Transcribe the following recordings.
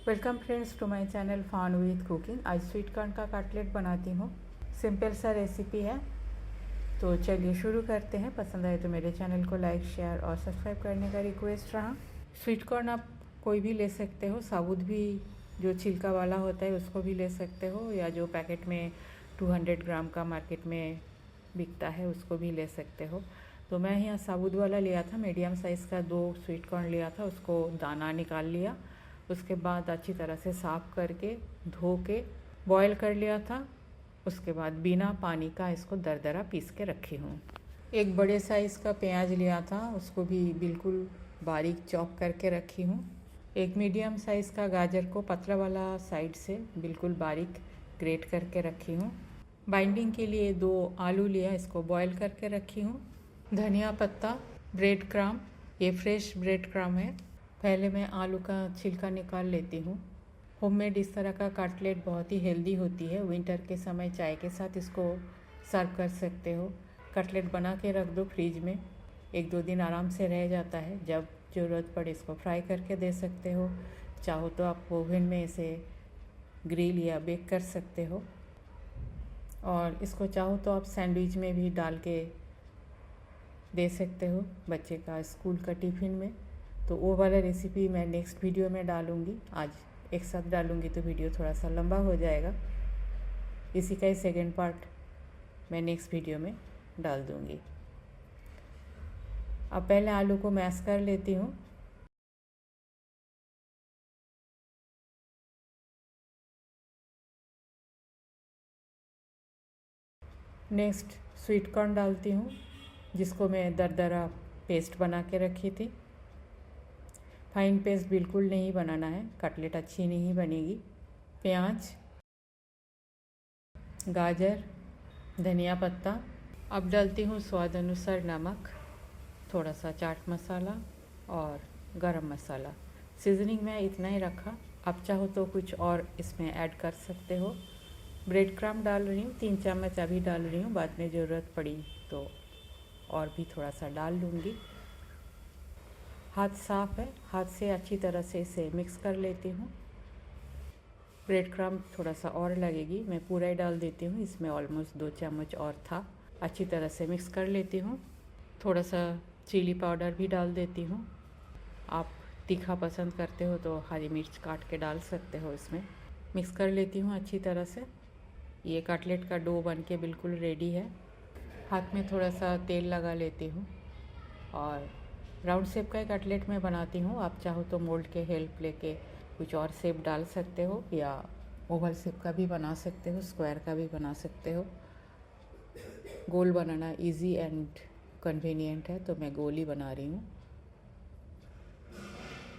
Welcome friends to my channel fun with cooking. आज sweet corn का cutlet बनाती हूँ। सिंपल सा रेसिपी है, तो चलिए शुरू करते हैं। पसंद आए तो मेरे चैनल को लाइक, शेयर और सब्सक्राइब करने का रिक्वेस्ट रहा। स्वीट कॉर्न आप कोई भी ले सकते हो, साबुत भी जो छिलका वाला होता है उसको भी ले सकते हो, या जो पैकेट में 200 ग्राम का मार्केट में बिकता है उसको भी ले सकते हो। तो मैं यहाँ साबुत वाला लिया था, मीडियम साइज़ का 2 स्वीट कॉर्न लिया था। उसको दाना निकाल लिया, उसके बाद अच्छी तरह से साफ़ करके धो के बॉईल कर लिया था। उसके बाद बिना पानी का इसको दरदरा पीस के रखी हूँ। एक बड़े साइज़ का प्याज लिया था, उसको भी बिल्कुल बारीक चॉप करके रखी हूँ। एक मीडियम साइज़ का गाजर को पतला वाला साइड से बिल्कुल बारीक ग्रेट करके रखी हूँ। बाइंडिंग के लिए 2 आलू लिया, इसको बॉईल करके रखी हूँ। धनिया पत्ता, ब्रेड क्रम्ब, ये फ्रेश ब्रेड क्रम्ब है। पहले मैं आलू का छिलका निकाल लेती हूँ। होममेड इस तरह का कटलेट बहुत ही हेल्दी होती है। विंटर के समय चाय के साथ इसको सर्व कर सकते हो। कटलेट बना के रख दो फ्रिज में, 1-2 दिन आराम से रह जाता है। जब ज़रूरत पड़े इसको फ्राई करके दे सकते हो। चाहो तो आप ओवन में इसे ग्रिल या बेक कर सकते हो, और इसको चाहो तो आप सैंडविच में भी डाल के दे सकते हो बच्चे का स्कूल का टिफ़िन में। तो वो वाला रेसिपी मैं नेक्स्ट वीडियो में डालूँगी। आज एक साथ डालूँगी तो वीडियो थोड़ा सा लंबा हो जाएगा। इसी का ही सेकेंड पार्ट मैं नेक्स्ट वीडियो में डाल दूँगी। अब पहले आलू को मैश कर लेती हूँ। नेक्स्ट स्वीट कॉर्न डालती हूँ, जिसको मैं दरदरा पेस्ट बना के रखी थी। फाइन पेस्ट बिल्कुल नहीं बनाना है, कटलेट अच्छी नहीं बनेगी। प्याज, गाजर, धनिया पत्ता। अब डालती हूँ स्वाद अनुसार नमक, थोड़ा सा चाट मसाला और गरम मसाला। सीजनिंग में इतना ही रखा, आप चाहो तो कुछ और इसमें ऐड कर सकते हो। ब्रेड क्रम्ब डाल रही हूँ, 3 चम्मच अभी डाल रही हूँ, बाद में ज़रूरत पड़ी तो और भी थोड़ा सा डाल लूँगी। हाथ साफ़ है, हाथ से अच्छी तरह से इसे मिक्स कर लेती हूँ। ब्रेड क्रम्ब थोड़ा सा और लगेगी, मैं पूरा ही डाल देती हूँ। इसमें ऑलमोस्ट 2 चम्मच और था। अच्छी तरह से मिक्स कर लेती हूँ। थोड़ा सा चिली पाउडर भी डाल देती हूँ। आप तीखा पसंद करते हो तो हरी मिर्च काट के डाल सकते हो इसमें। मिक्स कर लेती हूँ अच्छी तरह से। ये कटलेट का डो बन के बिल्कुल रेडी है। हाथ में थोड़ा सा तेल लगा लेती हूँ और राउंड शेप का कटलेट मैं बनाती हूँ। आप चाहो तो मोल्ड के हेल्प लेके कुछ और शेप डाल सकते हो, या ओवल शेप का भी बना सकते हो, स्क्वायर का भी बना सकते हो। गोल बनाना इजी एंड कन्वीनियंट है, तो मैं गोल ही बना रही हूँ।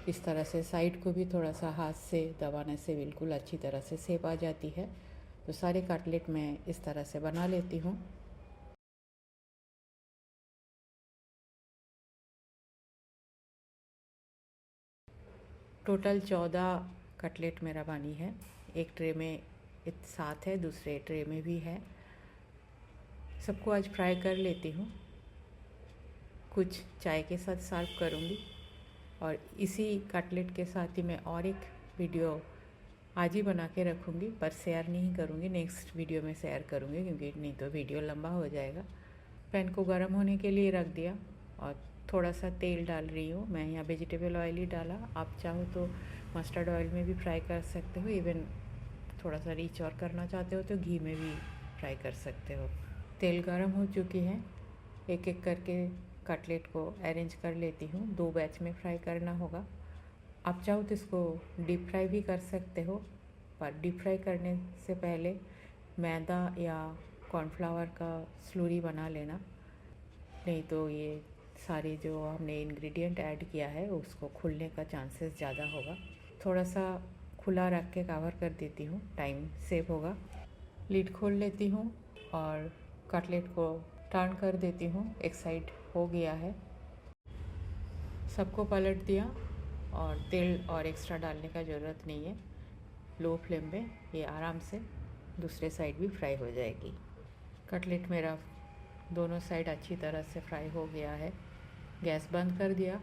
इस तरह से साइड को भी थोड़ा सा हाथ से दबाने से बिल्कुल अच्छी तरह से शेप आ जाती है। तो सारे कटलेट मैं इस तरह से बना लेती हूँ। टोटल 14 कटलेट मेरा बनी है। एक ट्रे में 7 है, दूसरे ट्रे में भी है। सबको आज फ्राई कर लेती हूँ, कुछ चाय के साथ सर्व करूँगी। और इसी कटलेट के साथ ही मैं और एक वीडियो आज ही बना के रखूँगी, पर शेयर नहीं करूँगी, नेक्स्ट वीडियो में शेयर करूँगी, क्योंकि नहीं तो वीडियो लंबा हो जाएगा। पैन को गर्म होने के लिए रख दिया और थोड़ा सा तेल डाल रही हूँ। मैं यहाँ वेजिटेबल ऑयल ही डाला, आप चाहो तो मस्टर्ड ऑयल में भी फ्राई कर सकते हो। इवन थोड़ा सा रिच और करना चाहते हो तो घी में भी फ्राई कर सकते हो। तेल गर्म हो चुकी है, एक एक करके कटलेट को अरेंज कर लेती हूँ। 2 बैच में फ्राई करना होगा। आप चाहो तो इसको डीप फ्राई भी कर सकते हो, पर डीप फ्राई करने से पहले मैदा या कॉर्नफ्लावर का स्लूरी बना लेना, नहीं तो ये सारे जो हमने इंग्रेडिएंट ऐड किया है उसको खुलने का चांसेस ज़्यादा होगा। थोड़ा सा खुला रख के कवर कर देती हूँ, टाइम सेव होगा। लिड खोल लेती हूँ और कटलेट को टर्न कर देती हूँ। एक साइड हो गया है, सबको पलट दिया, और तेल और एक्स्ट्रा डालने का ज़रूरत नहीं है। लो फ्लेम में ये आराम से दूसरे साइड भी फ्राई हो जाएगी। कटलेट मेरा दोनों साइड अच्छी तरह से फ्राई हो गया है। गैस बंद कर दिया।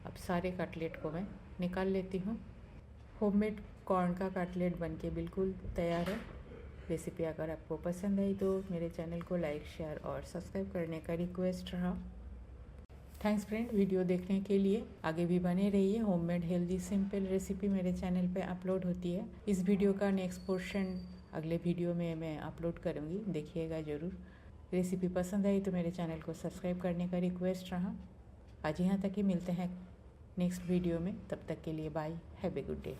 अब सारे कटलेट को मैं निकाल लेती हूँ। होममेड कॉर्न का कटलेट बनके बिल्कुल तैयार है। रेसिपी अगर आपको पसंद आई तो मेरे चैनल को लाइक, शेयर और सब्सक्राइब करने का रिक्वेस्ट रहा। थैंक्स फ्रेंड, वीडियो देखने के लिए। आगे भी बने रहिए। होममेड हेल्दी सिंपल रेसिपी मेरे चैनल पे अपलोड होती है। इस वीडियो का नेक्स्ट पोर्शन अगले वीडियो में मैं अपलोड करूँगी, देखिएगा ज़रूर। रेसिपी पसंद आई तो मेरे चैनल को सब्सक्राइब करने का रिक्वेस्ट रहा। आज यहाँ तक ही, मिलते हैं नेक्स्ट वीडियो में। तब तक के लिए bye, have a good day.